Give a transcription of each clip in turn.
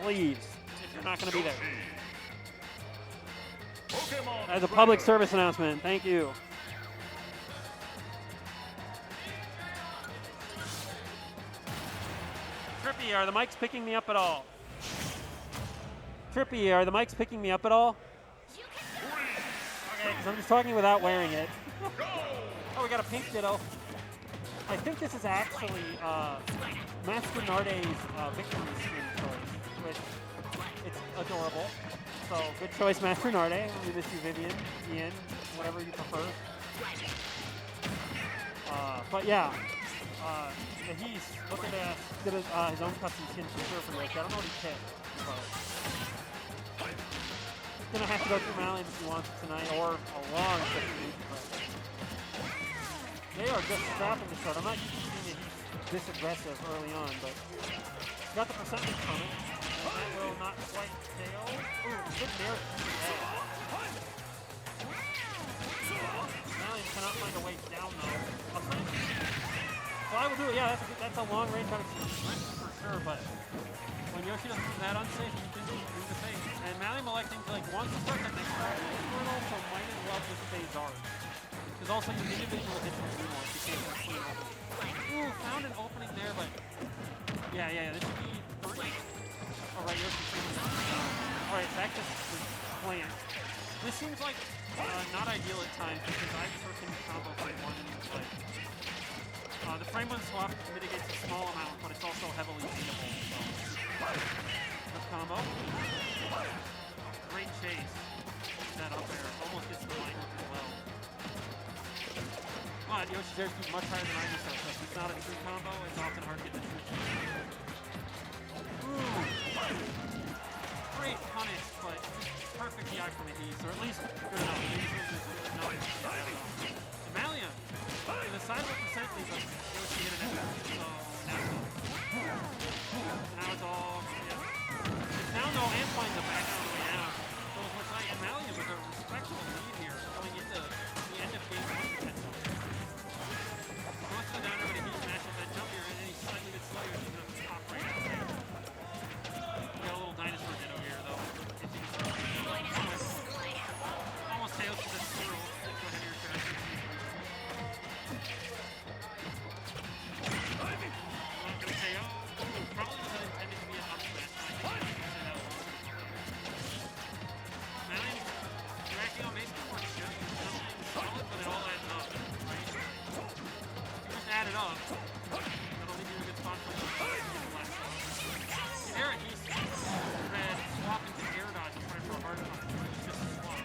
please, if you're not going to be there. Pokémon As a public service announcement, thank you. Trippy, are the mics picking me up at all? Trippy, are the mics picking me up at all? Okay, because I'm just talking without wearing it. Oh, we got a pink Ditto. I think this is actually Master Narde's victory skin choice, which it's adorable. So good choice, Master Narde. We miss you, Vivian, Ian, whatever you prefer. But yeah, Ehis, look at that. Did his own custom skin for sure for Yoshi. I don't know what he picked. So. He's gonna have to go through MaiLiam if he wants it tonight, or a long week. They are just scrapping the start. I'm not used to seeing Ehis this aggressive early on, but he's got the percentage from it, and that will not quite KO. Ooh, good nair to the head. MaiLiam cannot find a way down though. So I would do it, yeah, that's a long range out of for sure, but when Yoshi doesn't do that unsafe, he can do the same. And MaiLiam electing to wants to start that next round, so might as well just stay Zard. Because also your individual hits from Blue Morph, you can't just clean open. Ooh, found an opening there, but yeah, this should be 3. Alright, Yoshi. Alright, back to the plan. This seems like not ideal at times because I prefer can combo for one play. The frame one swap mitigates a small amount, but it's also heavily beatable. So, good combo. Great chase. That up there. Almost gets the line as well. But Yoshi's air speed much higher than I do, so if it's not a true combo, it's often hard to get the true chase. Ooh. Great punish, but perfect DI from Ehis, or at least good enough. MaiLiam. In the sidewalk percent leads us, Yoshi hit an effort, so now it's all, It's now no amp lines are back on the way out. So it looks like MaiLiam with a respectable lead here going into the end of game 1 potentially. He wants to go down over to Ehis, smashes that jump here, and then he's slightly bit slower, he's going to pop right out there. We got a little dinosaur ditto here though. Almost tails to the swirl. Go ahead here, Trash. Probably wasn't intended to be an up smash, but I think that was MaiLiam tracking on basically more chip. It's solid, but it all adds up, right? If you just add it up, that'll leave you in a good spot for the last one. There, he's red, swap into air dodge and try for a hard punch. It's just a swap.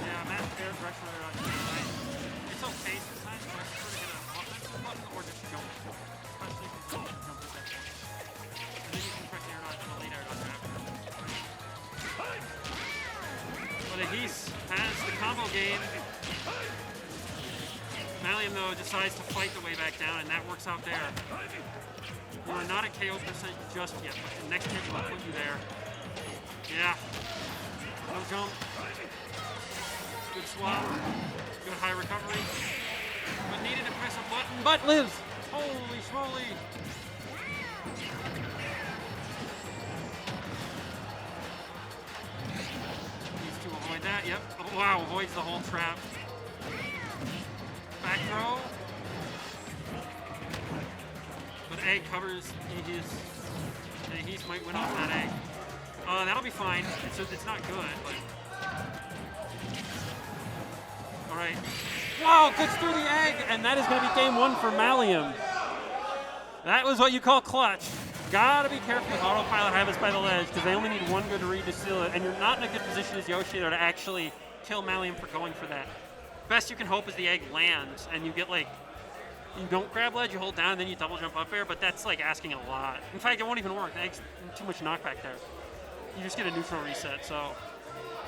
Yeah, Matt air direction air dodge. It's okay sometimes, but I prefer to get an offensive button or just jump. Especially if you jump at that point. And then you can press air dodge and a late air dodge after. But Ehis has the combo game. MaiLiam, though, decides to fight the way back down, and that works out there. You are not at KO percent just yet, but the next hit will put you there. Yeah. No jump. Good swap. Good high recovery. But needed to press a button, but lives! Holy schmoly! Needs to avoid that, yep. Oh, wow, avoids the whole trap. Back throw. But egg covers Ehis. And Ehis might win off that egg. That'll be fine. It's not good, but... Alright. Wow, gets through the egg, and that is going to be game 1 for MaiLiam. That was what you call clutch. Gotta be careful with autopilot habits by the ledge, because they only need one good read to seal it, and you're not in a good position as Yoshi there to actually kill MaiLiam for going for that. Best you can hope is the egg lands, and you get you don't grab ledge, you hold down, and then you double jump up air, but that's asking a lot. In fact, it won't even work. The egg's too much knockback there. You just get a neutral reset, so...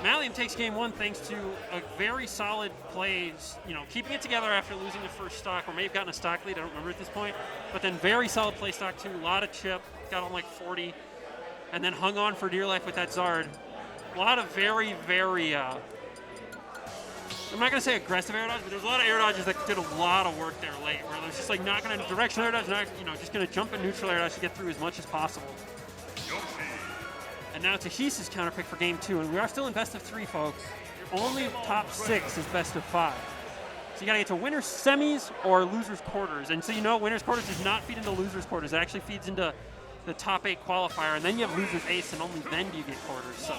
MaiLiam takes game 1 thanks to a very solid plays, keeping it together after losing the first stock, or may have gotten a stock lead, I don't remember at this point, but then very solid play stock 2, a lot of chip, got on 40, and then hung on for dear life with that Zard. A lot of very, very I'm not going to say aggressive air dodge, but there's a lot of air dodges that did a lot of work there late, where there's just like not going to direction air dodge, not, just going to jump in neutral air dodge to get through as much as possible. And now it's Ehis' counter pick for game 2, and we are still in best of 3, folks. Only top 6 is best of 5. So you got to get to winners semis or losers quarters, and so winners quarters does not feed into losers quarters. It actually feeds into the top 8 qualifier, and then you have losers ace, and only then do you get quarters. So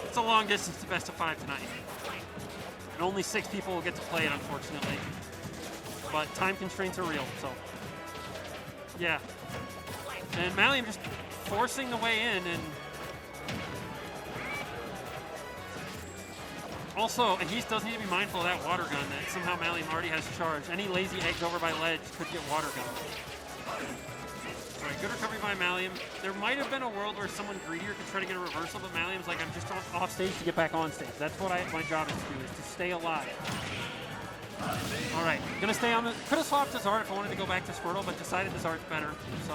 it's a long distance to best of 5 tonight. And only 6 people will get to play it, unfortunately. But time constraints are real, so. Yeah. And MaiLiam just forcing the way in, and also, Ehis does need to be mindful of that water gun that somehow MaiLiam already has charged. Any lazy eggs over by ledge could get water gun. All right, good recovery by MaiLiam. There might have been a world where someone greedier could try to get a reversal, but MaiLiam's like, I'm just off stage to get back on stage. That's what my job is to do, is to stay alive. All right, gonna stay on the, could have swapped his art if I wanted to go back to Squirtle, but decided his art's better, so.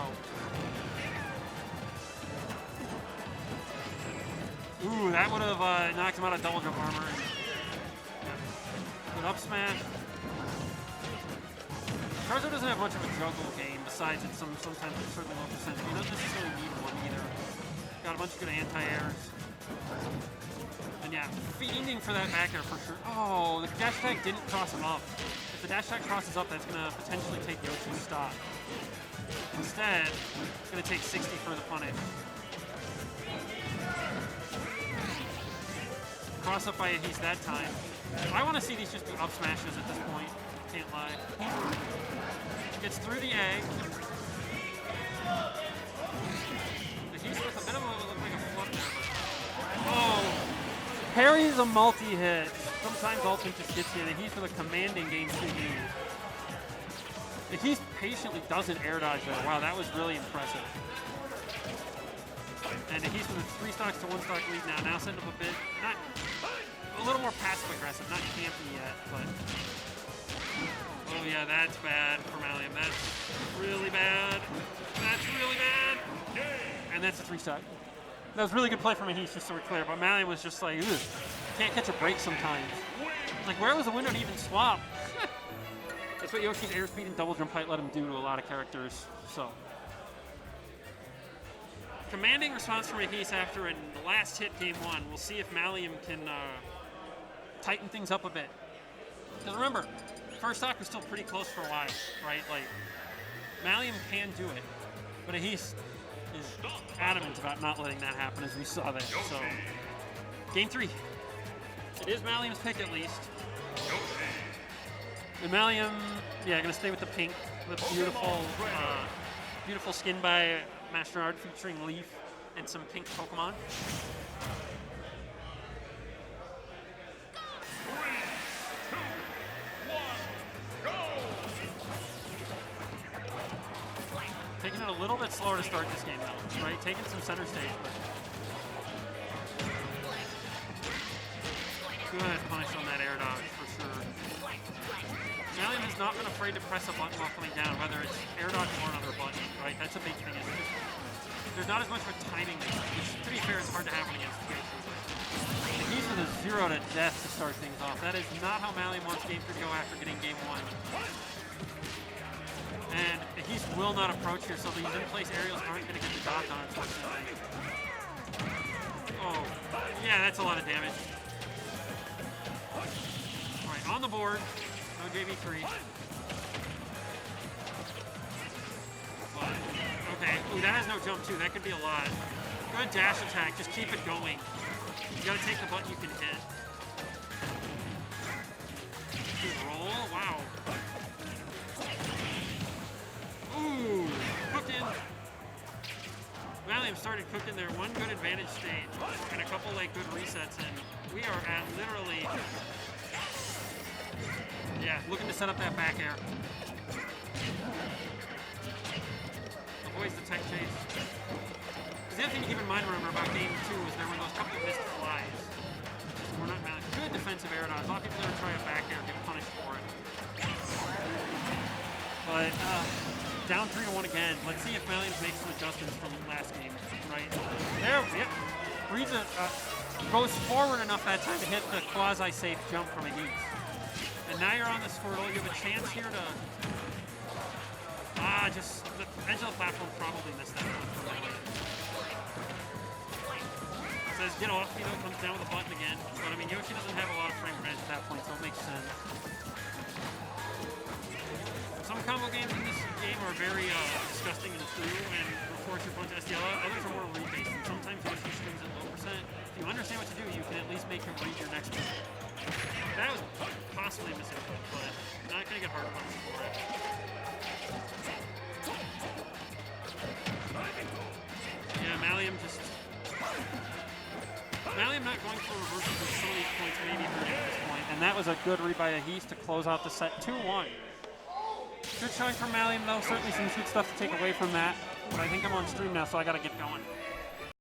Ooh, that would have knocked him out of double jump armor. Good up smash. Charizard doesn't have much of a juggle game, besides it's sometimes it's certainly low percentage. He doesn't necessarily need one either. Got a bunch of good anti-airs. And yeah, fiending for that back air for sure. Oh, the dash attack didn't cross him up. If the dash attack crosses up, that's going to potentially take Yoshi's stop. Instead, it's going to take 60 for the punish. Cross up by Ehis that time. I want to see these just be up smashes at this point. Can't lie. Gets through the egg. Ehis with a bit of a look like a flip there, but oh, parries a multi-hit. Sometimes ultimate just gets you, and Ehis with a commanding game 2 lead. Ehis patiently doesn't air dodge there. Wow, that was really impressive. And Ehis with a 3 stocks to 1 stock lead now. Now send up a bit, not a little more passive aggressive, not campy yet, but oh yeah, that's bad for MaiLiam. That's really bad. That's really bad. And that's a 3 stock. That was really good play from Ehis, just so we're clear. But MaiLiam was just like, ugh, can't catch a break sometimes. Like, where was the window to even swap? That's what Yoshi's airspeed and double jump height let him do to a lot of characters. So. Commanding response from Ehis after a last hit game 1. We'll see if MaiLiam can tighten things up a bit. Because remember, first stock was still pretty close for a while, right? Like, MaiLiam can do it, but Ehis is adamant about not letting that happen, as we saw there. So, game 3. It is MaiLiam's pick at least. And MaiLiam, yeah, gonna stay with the pink, the beautiful, beautiful skin by Master Art featuring Leaf and some pink Pokémon. Taking it a little bit slower to start this game though, right? Taking some center stage, but good punish on that air dodge for sure. MaiLiam has not been afraid to press a button while coming down, whether it's air dodge or another button, right? That's a big thing. There's not as much of a timing thing, which, to be fair, is hard to happen against Yoshi. He's with a 0 to death to start things off. That is not how MaiLiam wants game 3 to go after getting game 1. And Ehis will not approach here, so these in-place aerials aren't going to get the dodge on, unfortunately. Oh, yeah, that's a lot of damage. All right, on the board. No JV3. But, okay, ooh, that has no jump too. That could be a lot. Good dash attack. Just keep it going. You gotta take the button you can hit. Good roll. Wow. Ooh, cooking. MaiLiam started cooking there. One good advantage stage and a couple like good resets, and we are at literally. Yeah, looking to set up that back air. Avoids the tech chase. The other thing to keep in mind, remember, about game 2 is there were those couple of missed flies. We're not MaiLiam. Good defensive air dodge. A lot of people are trying to back air and get punished for it. But down 3 to 1 again. Let's see if MaiLiam makes some adjustments from last game, right? There, yep. Reads it. goes forward enough that time to hit the quasi-safe jump from Ehis. And now you're on the Squirtle. You have a chance here to... just the edge of the platform probably missed that one for MaiLiam. Says get off, comes down with a button again. But I mean, Yoshi doesn't have a lot of frame range at that point, so it makes sense. Some combo games in this game are very disgusting and true and force your punch SDL. Others are more read-based, and sometimes Yoshi swings at low percent. If you understand what to do, you can at least make him read your next move. That was possibly a missing, but not going to get hard punished for it. Yeah, MaiLiam not going for reversals with some of these points maybe hurting at this point, and that was a good read by Ehis to close out the set 2-1. Good showing from MaiLiam though, certainly some good stuff to take away from that, but I think I'm on stream now, so I gotta get going.